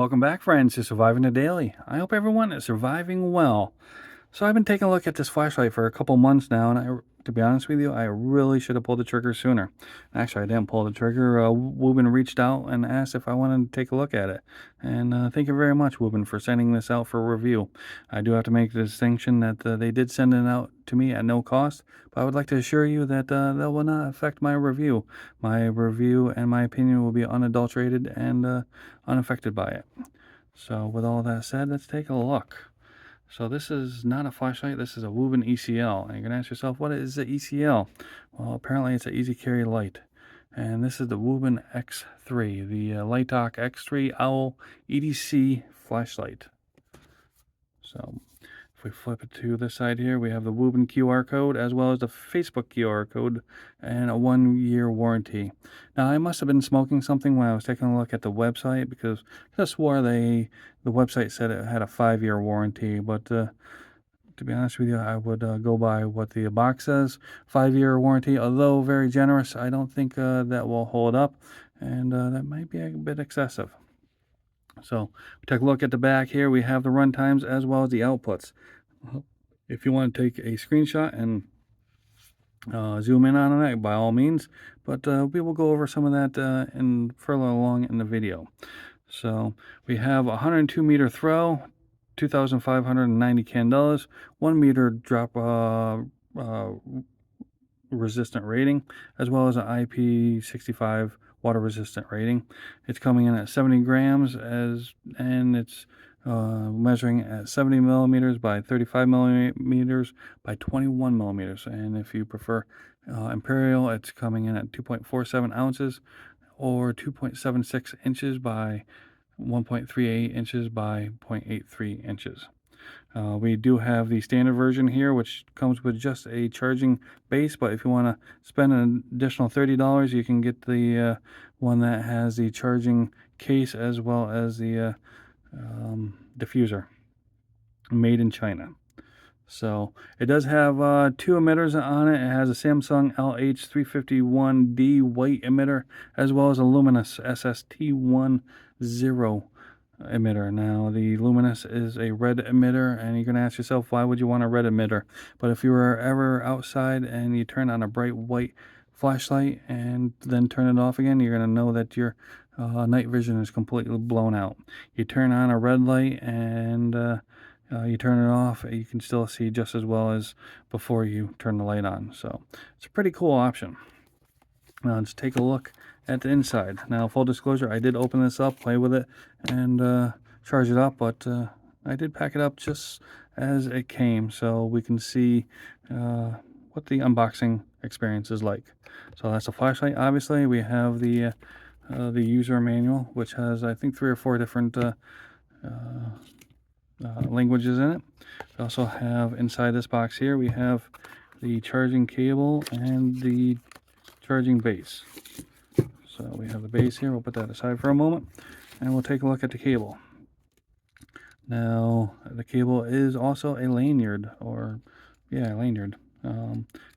Welcome back, friends, to Surviving the Daily. I hope everyone is surviving well. So I've been taking a look at this flashlight for a couple months now, and to be honest with you, I really should have pulled the trigger sooner. Actually, I didn't pull the trigger. Wuben reached out and asked if I wanted to take a look at it. And thank you very much, Wuben, for sending this out for review. I do have to make the distinction that they did send it out to me at no cost, but I would like to assure you that that will not affect my review. My review and my opinion will be unadulterated and unaffected by it. So with all that said, let's take a look. So this is not a flashlight, this is a Wuben ECL. And you're going to ask yourself, what is the ECL? Well, apparently it's an easy carry light. And this is the Wuben X3, the Light Talk X3 Owl EDC flashlight. So if we flip it to this side here, we have the Wuben QR code as well as the Facebook QR code and a 1-year warranty. Now, I must have been smoking something when I was taking a look at the website because I swore the website said it had a 5-year warranty, but to be honest with you, I would go by what the box says. 5-year warranty, although very generous, I don't think that will hold up, and that might be a bit excessive. So we take a look at the back here. We have the run times as well as the outputs. If you want to take a screenshot and zoom in on it, by all means. But we will go over some of that in further along in the video. So we have a 102 meter throw, 2,590 candelas, 1 meter drop resistant rating, as well as an IP65 water resistant rating. It's coming in at 70 grams and it's measuring at 70 millimeters by 35 millimeters by 21 millimeters. And if you prefer imperial, it's coming in at 2.47 ounces or 2.76 inches by 1.38 inches by 0.83 inches. We do have the standard version here, which comes with just a charging base, but if you want to spend an additional $30, you can get the one that has the charging case as well as the diffuser, made in China. So it does have 2 emitters on it. It has a Samsung LH351D white emitter as well as a Luminous SST10 emitter. Now the Luminous is a red emitter, and you're going to ask yourself, why would you want a red emitter? But if you were ever outside and you turn on a bright white flashlight and then turn it off again, you're going to know that your night vision is completely blown out. You turn on a red light and you turn it off, you can still see just as well as before you turn the light on. So it's a pretty cool option. Now let's take a look at the inside. Now, full disclosure, I did open this up, play with it, and charge it up, but I did pack it up just as it came so we can see what the unboxing experience is like. So that's a flashlight. Obviously, we have the user manual, which has, I think, 3 or 4 different languages in it. We also have inside this box here, we have the charging cable and the charging base. So we have the base here. We'll put that aside for a moment, and we'll take a look at the cable. Now, the cable is also a lanyard, lanyard.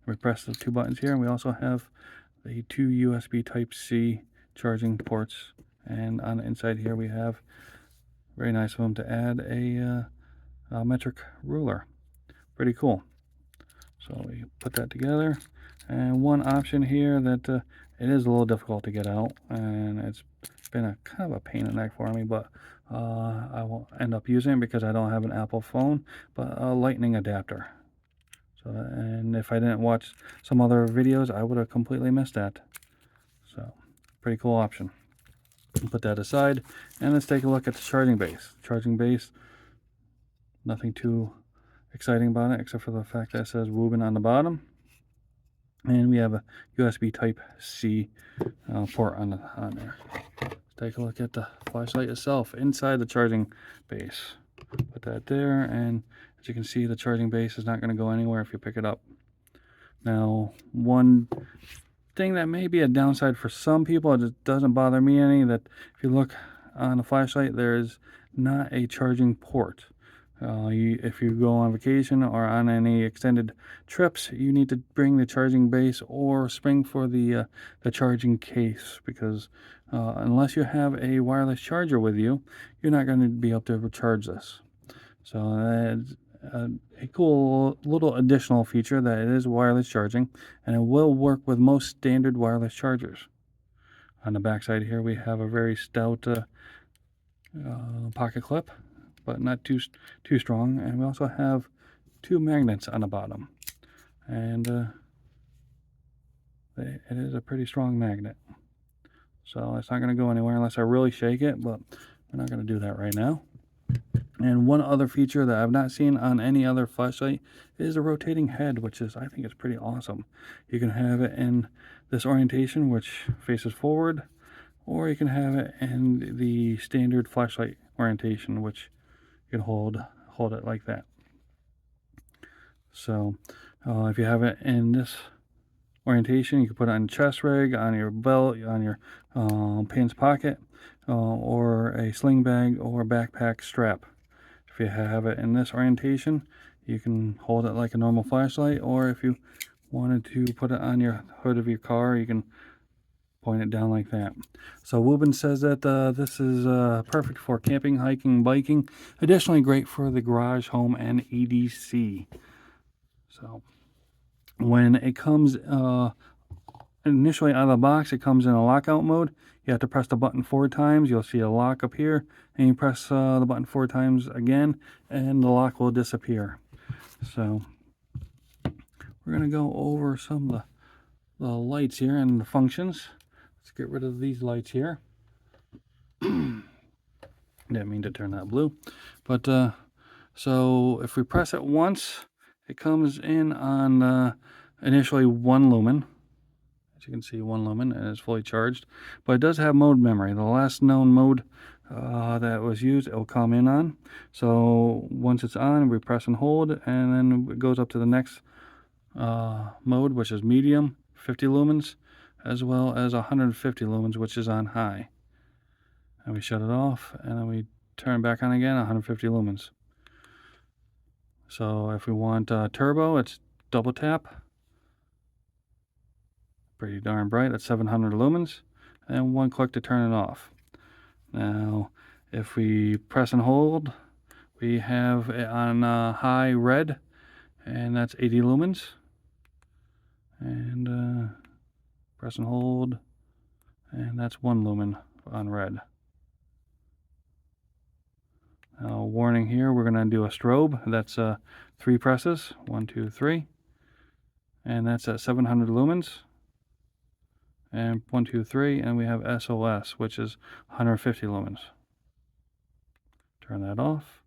We press the 2 buttons here, and we also have the 2 USB Type-C charging ports. And on the inside here, we have, very nice of them to add a metric ruler. Pretty cool. So we put that together, and one option here that it is a little difficult to get out, and it's been a kind of a pain in the neck for me, but I won't end up using it because I don't have an Apple phone, but a lightning adapter. So, and if I didn't watch some other videos, I would have completely missed that. So pretty cool option. Put that aside, and let's take a look at the charging base. Charging base, nothing too exciting about it except for the fact that it says Wuben on the bottom, and we have a USB Type-C port on there. Let's take a look at the flashlight itself inside the charging base. Put that there, and as you can see, the charging base is not going to go anywhere if you pick it up. Now, one thing that may be a downside for some people, it doesn't bother me any, that if you look on the flashlight, there's not a charging port. If you go on vacation or on any extended trips, you need to bring the charging base or spring for the charging case, because unless you have a wireless charger with you, you're not going to be able to charge this. So that's a cool little additional feature, that it is wireless charging, and it will work with most standard wireless chargers. On the back side here, we have a very stout pocket clip, but not too strong, and we also have 2 magnets on the bottom, and it is a pretty strong magnet, so it's not going to go anywhere unless I really shake it, but we're not going to do that right now. And one other feature that I've not seen on any other flashlight is a rotating head, which is, I think, it's pretty awesome. You can have it in this orientation, which faces forward, or you can have it in the standard flashlight orientation, which you can hold it like that. So if you have it in this orientation, you can put it on chest rig, on your belt, on your pants pocket, or a sling bag or backpack strap. If you have it in this orientation, you can hold it like a normal flashlight, or if you wanted to put it on your hood of your car, you can point it down like that. So Wuben says that this is perfect for camping, hiking, biking. Additionally, great for the garage, home, and EDC. So when it comes initially out of the box, it comes in a lockout mode. You have to press the button 4 times. You'll see a lock up here, and you press the button 4 times again, and the lock will disappear. So we're going to go over some of the lights here and the functions. Let's get rid of these lights here. Didn't mean to turn that blue. But so if we press it once, it comes in on initially 1 lumen. As you can see, 1 lumen, and it's fully charged, but it does have mode memory. The last known mode that was used, it will come in on. So once it's on, we press and hold, and then it goes up to the next mode, which is medium, 50 lumens, as well as 150 lumens, which is on high. And we shut it off, and then we turn it back on again, 150 lumens. So if we want turbo, it's double tap. Pretty darn bright at 700 lumens, and 1 click to turn it off. Now if we press and hold, we have it on high red, and that's 80 lumens, and press and hold, and that's 1 lumen on red. Now warning here, we're going to do a strobe. That's 3 presses, 1 2 3, and that's at 700 lumens. And 1 2 3, and we have SOS, which is 150 lumens. Turn that off,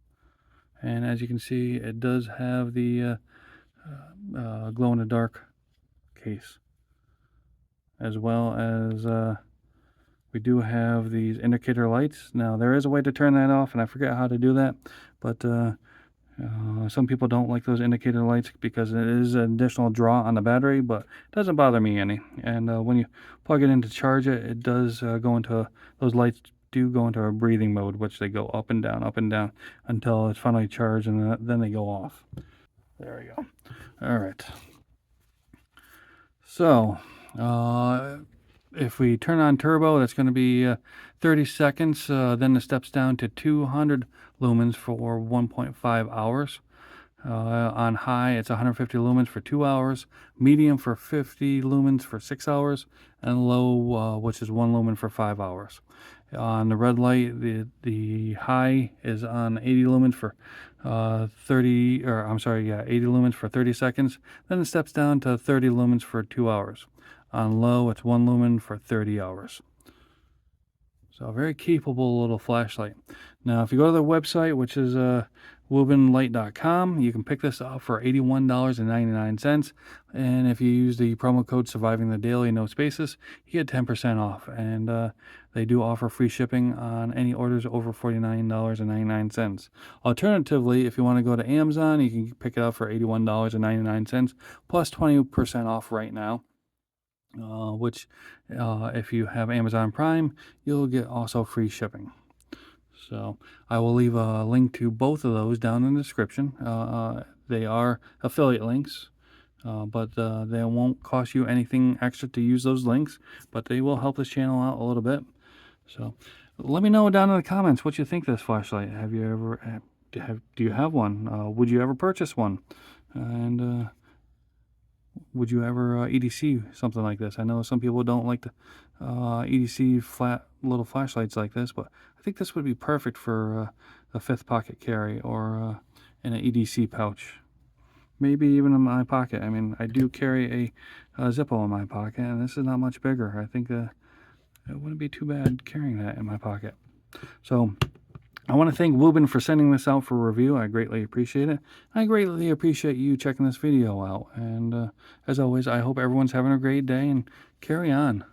and as you can see, it does have the glow in the dark case, as well as we do have these indicator lights. Now there is a way to turn that off, and I forget how to do that, but some people don't like those indicator lights because it is an additional draw on the battery, but it doesn't bother me any. And when you plug it in to charge it, it does go into, those lights do go into a breathing mode, which they go up and down until it's finally charged, and then they go off. There we go. All right. So if we turn on turbo, that's going to be 30 seconds. Then it steps down to 200 lumens for 1.5 hours. On high, it's 150 lumens for 2 hours, medium for 50 lumens for 6 hours, and low, which is 1 lumen for 5 hours. On the red light, the high is on 80 lumens for 80 lumens for 30 seconds. Then it steps down to 30 lumens for 2 hours. On low, it's 1 lumen for 30 hours. So a very capable little flashlight. Now, if you go to their website, which is wubenlight.com, you can pick this up for $81.99. And if you use the promo code Surviving the Daily, no spaces, you get 10% off. And they do offer free shipping on any orders over $49.99. Alternatively, if you want to go to Amazon, you can pick it up for $81.99 plus 20% off right now. Which if you have Amazon Prime, you'll get also free shipping. So I will leave a link to both of those down in the description. They are affiliate links, but they won't cost you anything extra to use those links, but they will help this channel out a little bit. So let me know down in the comments what you think of this flashlight. Have you ever do you have one? Would you ever purchase one? And would you ever EDC something like this? I know some people don't like the EDC flat little flashlights like this, but I think this would be perfect for a 5th pocket carry or in an EDC pouch. Maybe even in my pocket. I mean, I do carry a Zippo in my pocket, and this is not much bigger. I think it wouldn't be too bad carrying that in my pocket. So I want to thank Wuben for sending this out for review. I greatly appreciate it. I greatly appreciate you checking this video out. And as always, I hope everyone's having a great day, and carry on.